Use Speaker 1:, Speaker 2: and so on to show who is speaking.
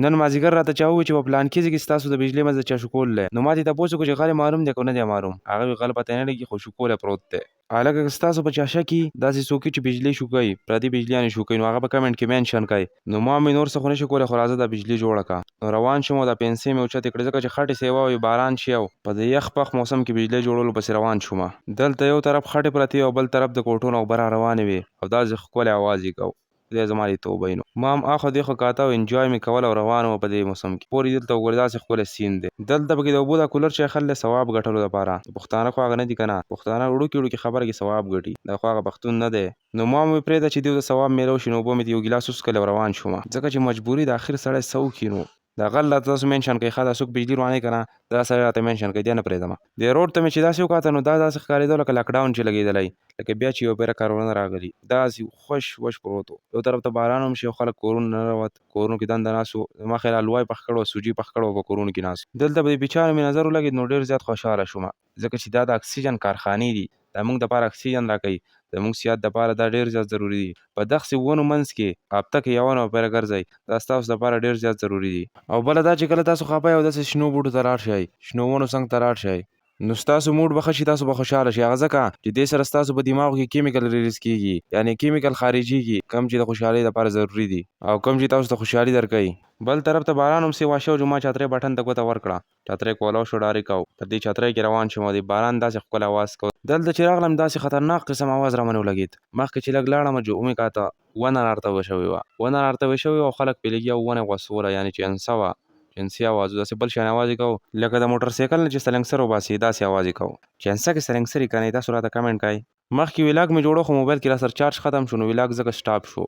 Speaker 1: نن مازدیګر راته چا وویل چې په پلانکي ځای کې ستاسو د بجلۍ مزد چا شکول دی. نو ما ترې تپوس وکړو چې غل معلوم دی که نه دی معلوم. هغه ویل غل پته نه لګي خو شکولی پروت دی. هلکه که ستاسو په چا شک وي داسې څوک چې بجلۍ شوکوي پردي بجلیانې شوکوي نو هغه په کمنټ کې مینشن کوي. نو ما مې نور څه خو نشي کولی خو راځه دا بجلۍ جوړه کړه. نو روان شوم او دا پنسۍ مې اوچتې کړې ځکه چې خټې سیوا وي باران شي او په د یخ پخ موسم کې بجلۍ جوړولو پسې روان شوم. دلته یو طرف خټې پرتې او بل طرف د کوټو نه اوبه را روانې وې او داسې ښکلی اواز یې کو. خدای زما دې توبه وي. نو ما هم اخوا دېخوا کاته او انجوای مې کول او روان وم په دې موسم کې. پورې دلته وګورې داسې ښکلی سین دی. دلته پکې د اوبو دا کولر چې اخلی ثواب ګټلو دپاره. پښتانه خو هغه نه دي که نه، پښتانه وړوکي وړوکي خبره کې ثواب ګټي. دا خو هغه پښتون نه دی. نو ما مې پرېږده چې دیو د ثواب میله وشي نو اوبه مې د یو ګیلاس وڅښلې او روان شوم ځکه چې مجبوري د اخر سړی څه وکړي. نو دا غل راته تاسو مینشن کوي ښه دا څوک بجلي روانوي که نه دا سړی راته مینشن کوي دی نه پرېږدم. دې روډ ته مې چې داسې وکاته نو دا داسې ښکارېدو لکه لاکډاون چې لګېدلی لکه بیا چې یو بیره کارونه راغلي داسې خوش وش پروت و. یو طرف ته باران هم شي او خلک کورونو نه راوت کورونو کې دنده ناست وو. زما خیال حلوای پخ کړی و سوجي پخ کړی و په کورونو کې ناست. دلته به د پیچانو مې نظر ولګېد نو ډېر زیات خوشحاله شوم ځکه چې دا د اکسیجن کارخانې دي. دا موږ دپاره اکسیجن راکوي. زموږ صحت دپاره دا ډېر زیات ضروري دي. په دغسې ونو منځ کې هفته کې یوه نه پیره ګرځئ دا ستاسو دپاره ډېر زیات ضروري دي. او بله دا چې کله تاسو خفه یئ او داسې شنو بوټو ته لاړ شئ شنو ونو څنګ ته لاړ شئ نو ستاسو موډ به ښه شي تاسو به خوشحاله شئ. هغه ځکه چې دې سره ستاسو په دماغو کې کیمیکل ریلیز کېږي یعنې کیمیکل خارجېږي کوم چې د خوشحالۍ دپاره ضروري دي او کوم چې تاسو ته خوشحالي درکوي. بل طرف ته باران هم سیوا شو چې ما چترۍ بټن ته ګوته ورکړه چترۍ کولاو شو ډارېک او په دې چترۍ کې روان شوم او د باران داسې ښکلی اواز کو. دلته چې راغلم داسې خطرناک قسم اواز را باندې ولګېد. مخکې چې لږ لاړم جو مې کاته ونه نارتوه شوې وه ونه نارتوه شوې وه او خلک پرې لګیا وو ونه یې غوڅوله یعنې چې انسه وه جنسي اواز و داسې بل شان اواز یې کو لکه د موټر سایکل نه چې سلنګسر وباسي داسې اواز یې کو. چې انسه کې سلنګسر یې که نه تاسو راته کمنټ کوئ. مخکې ولاګ مې جوړو خو موبایل کې را سره چارج ختم شو نو ولاګ ځکه سټاپ شو